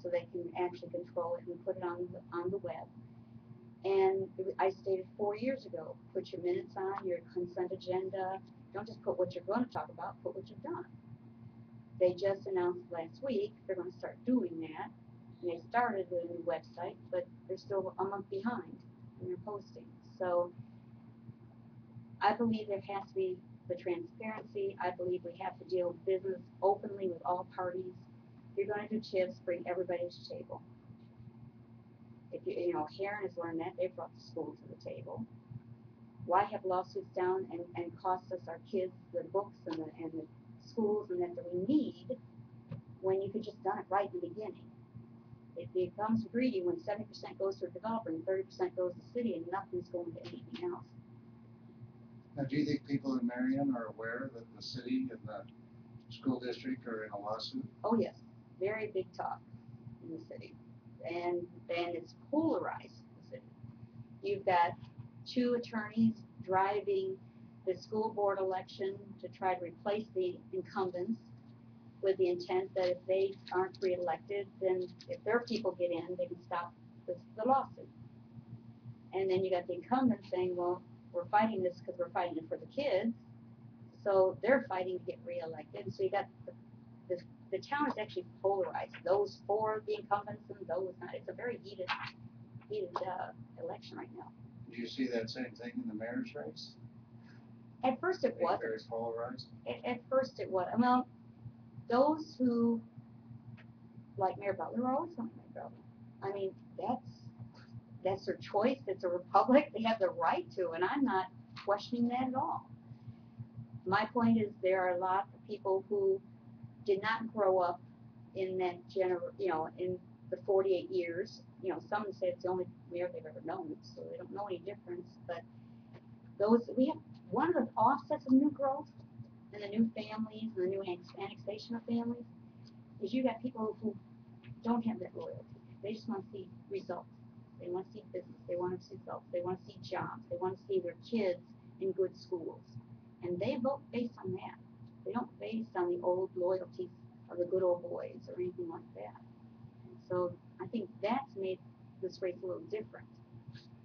so they can actually control it and put it on the web. And I stated 4 years ago, put your minutes on, your consent agenda. Don't just put what you're going to talk about, put what you've done. They just announced last week they're going to start doing that. And they started with a new website, but they're still a month behind in their posting. So I believe there has to be the transparency. I believe we have to deal with business openly with all parties. If you're going to do chips, bring everybody to the table. If Heron has learned that, they brought the school to the table. Why have lawsuits down and cost us our kids the books and the schools and that we need when you could just done it right in the beginning? It becomes greedy when 70% goes to a developer and 30% goes to the city and nothing's going to anything else. Now, do you think people in Marion are aware that the city and the school district are in a lawsuit? Oh yes, very big talk in the city. And then it's polarized the city. You've got two attorneys driving the school board election to try to replace the incumbents with the intent that if they aren't re-elected, then if their people get in, they can stop the lawsuit. And then you got the incumbents saying, well, we're fighting this because we're fighting it for the kids, so they're fighting to get re-elected. So you got the town is actually polarized. Those for the incumbents and those not. It's a very heated election right now. Do you see that same thing in the mayor's race? At first it was very polarized. At first it was. Well, those who like Mayor Butler are always going to Mayor Butler. I mean, that's their choice. It's a republic. They have the right to, and I'm not questioning that at all. My point is there are a lot of people who did not grow up in that in the 48 years. Some say it's the only mayor they've ever known, so they don't know any difference. But we have one of the offsets of new growth and the new families and the new annexation of families is you got people who don't have that loyalty. They just want to see results. They want to see business. They want to see results. They want to see jobs. They want to see their kids in good schools. And they vote based on that. They don't based on the old loyalties of the good old boys or anything like that. And so I think that's made this race a little different.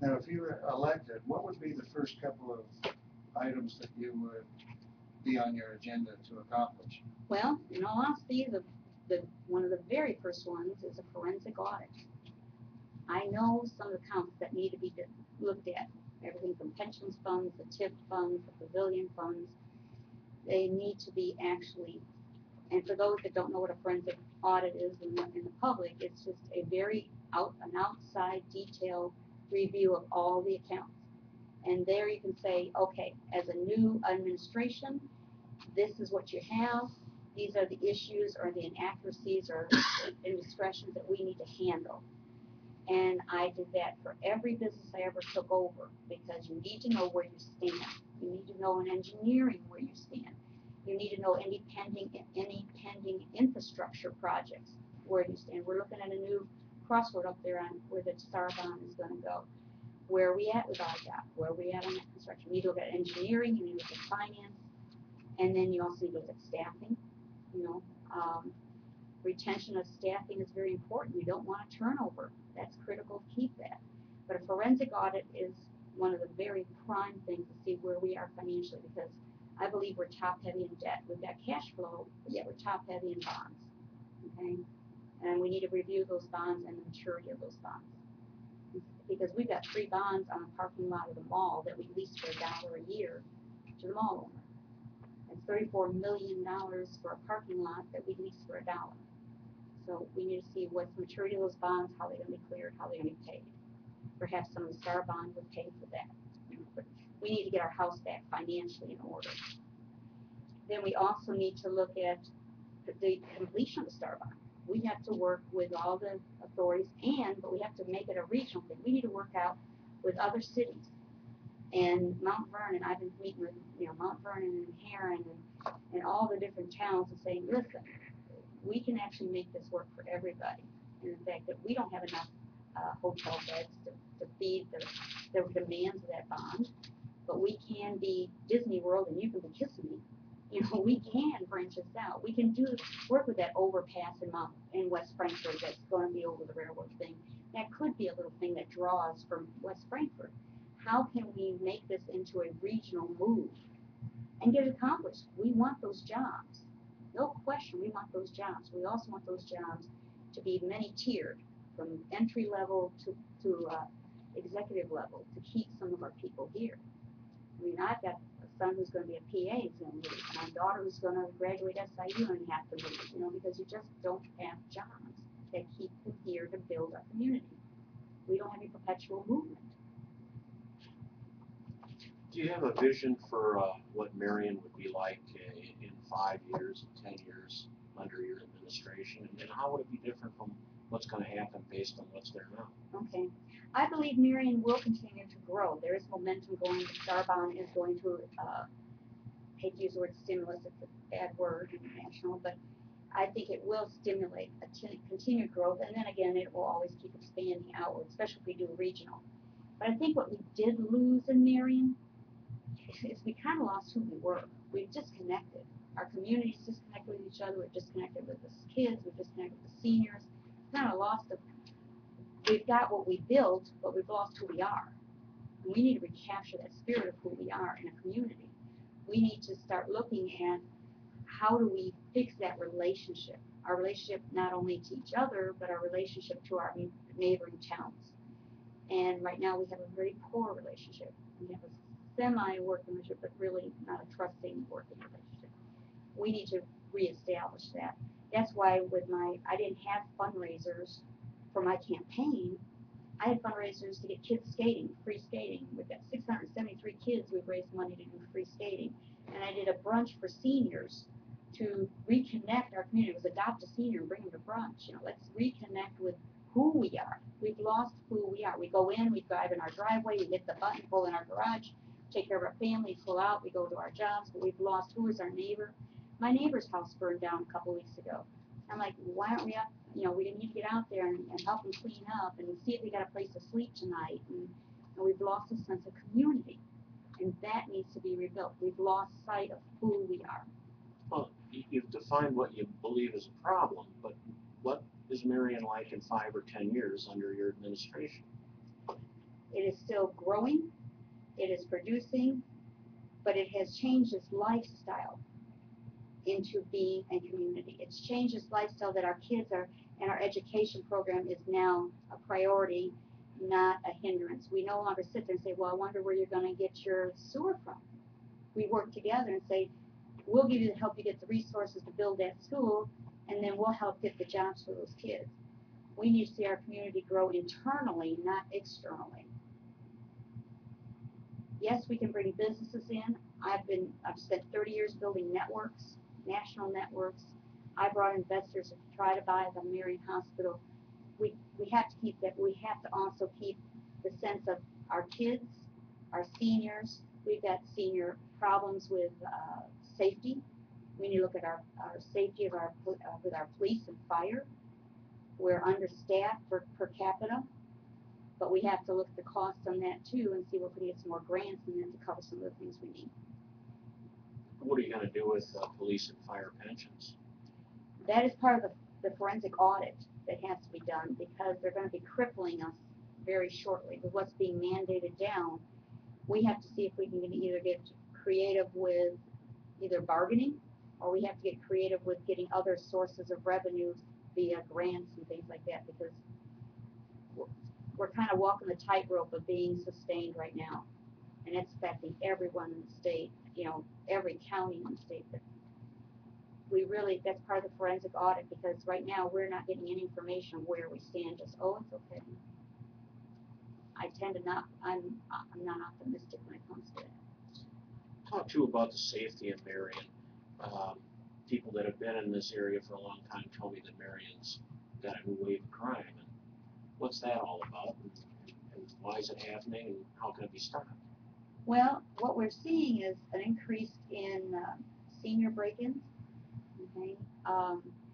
Now, if you were elected, what would be the first couple of items that you would be on your agenda to accomplish? Well, in all honesty, one of the very first ones is a forensic audit. I know some of the counts that need to be looked at, everything from pensions funds, the TIP funds, the pavilion funds. They need to be actually, and for those that don't know what a forensic audit is in the public, it's just a very an outside detailed review of all the accounts. And there you can say, okay, as a new administration, this is what you have. These are the issues or the inaccuracies or indiscretions that we need to handle. And I did that for every business I ever took over because you need to know where you stand. You need to know in engineering where you stand. You need to know any pending infrastructure projects where you stand. We're looking at a new crossroad up there on where the Star Bond is going to go. Where are we at with IDOT? Where are we at on that construction? You need to look at engineering. You need to look at finance. And then you also need to look at staffing. Retention of staffing is very important. You don't want a turnover. That's critical to keep that. But a forensic audit is one of the very prime things to see where we are financially because I believe we're top heavy in debt. We've got cash flow, but yet we're top heavy in bonds. Okay? And we need to review those bonds and the maturity of those bonds. Because we've got 3 bonds on the parking lot of the mall that we lease for $1 a year to the mall owner. It's $34 million for a parking lot that we lease for $1. So we need to see what's the maturity of those bonds, how they're going to be cleared, how they're going to be paid. Perhaps some of the Star bonds would pay for that. But we need to get our house back financially in order. Then we also need to look at the completion of the Star bond. We have to work with all the authorities, but we have to make it a regional thing. We need to work out with other cities. And Mount Vernon, I've been meeting with Mount Vernon and Heron and all the different towns and saying, listen, we can actually make this work for everybody. And the fact that we don't have enough hotel beds to feed the demands of that bond, but we can be Disney World and you can be Kissimmee. We can branch this out. We can work with that overpass in West Frankfort that's going that draws from West Frankfort. How can we make this into a regional move and get it accomplished? We want those jobs. No question, we want those jobs. We also want those jobs to be many tiered, from entry level to executive level, to keep some of our people here. I mean, I've got a son who's going to be a PA, is going to leave. My daughter who's going to graduate SIU and have to leave, because you just don't have jobs that keep them here to build our community. We don't have a perpetual movement. Do you have a vision for what Marion would be like in 5 years, 10 years under your administration? And how would it be different from what's going to happen based on what's there now? Okay. I believe Marion will continue to grow. There is momentum going. The Star Bond is going to, hate to use the word stimulus, it's a bad word international, but I think it will stimulate continued growth. And then again, it will always keep expanding outward, especially if we do regional. But I think what we did lose in Marion is we kind of lost who we were. We've disconnected. Our community's disconnected with each other. We're disconnected with the kids. We're disconnected with the seniors. We've kind of lost it. We've got what we built, but we've lost who we are. And we need to recapture that spirit of who we are in a community. We need to start looking at how do we fix that relationship. Our relationship not only to each other, but our relationship to our neighboring towns. And right now we have a very poor relationship. We have a semi-working relationship, but really not a trusting working relationship. We need to reestablish that. That's why I didn't have fundraisers for my campaign. I had fundraisers to get kids skating, free skating. We've got 673 kids we've raised money to do free skating. And I did a brunch for seniors to reconnect our community. It was adopt a senior and bring them to brunch. Let's reconnect with who we are. We've lost who we are. We go in, we drive in our driveway, we hit the button, pull in our garage, take care of our family, pull out, we go to our jobs, but we've lost who is our neighbor. My neighbor's house burned down a couple weeks ago. I'm like, why aren't we up? We need to get out there and help them clean up and see if we got a place to sleep tonight. And we've lost a sense of community, and that needs to be rebuilt. We've lost sight of who we are. Well, you've defined what you believe is a problem, but what is Marion like in 5 or 10 years under your administration? It is still growing, it is producing, but it has changed its lifestyle into being a community. It's changed its lifestyle that our kids are, and our education program is now a priority, not a hindrance. We no longer sit there and say, well, I wonder where you're going to get your sewer from. We work together and say, we'll give you the help you get the resources to build that school, and then we'll help get the jobs for those kids. We need to see our community grow internally, not externally. Yes, we can bring businesses in. I've spent 30 years building networks, national networks. I brought investors to try to buy the Marion Hospital. We have to keep that. We have to also keep the sense of our kids, our seniors. We've got senior problems with safety. We need to look at our safety of with our police and fire. We're understaffed per capita, but we have to look at the costs on that too and see if we can get some more grants and then to cover some of the things we need. What are you going to do with police and fire pensions? That is part of the forensic audit that has to be done, because they're going to be crippling us very shortly with what's being mandated down. We have to see if we can either get creative with either bargaining, or we have to get creative with getting other sources of revenue via grants and things like that, because we're kind of walking the tightrope of being sustained right now, and it's affecting everyone in the state, every county in the state. But that's part of the forensic audit, because right now we're not getting any information of where we stand. Just, oh, it's okay. I'm not optimistic when it comes to that. Talk too about the safety in Marion. People that have been in this area for a long time tell me that Marion's got a new wave of crime. And what's that all about? And why is it happening? And how can it be stopped? Well, what we're seeing is an increase in senior break-ins. Okay.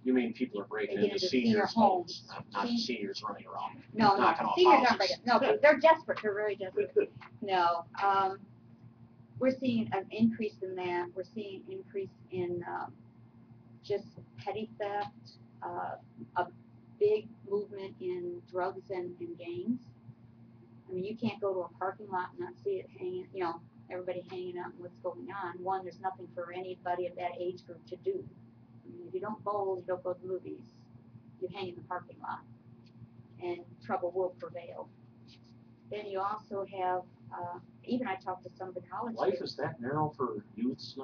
You mean people are breaking into senior homes, not seniors running around? No, seniors aren't breaking. No, they're desperate. They're very desperate. No, we're seeing an increase in that. We're seeing an increase in just petty theft, a big movement in drugs and gangs. I mean, you can't go to a parking lot and not see it hanging, everybody hanging out and what's going on. One, there's nothing for anybody of that age group to do. I mean, if you don't bowl, you don't go to the movies, you hang in the parking lot, and trouble will prevail. Then you also have, even I talked to some of the college Life kids. is that narrow for youths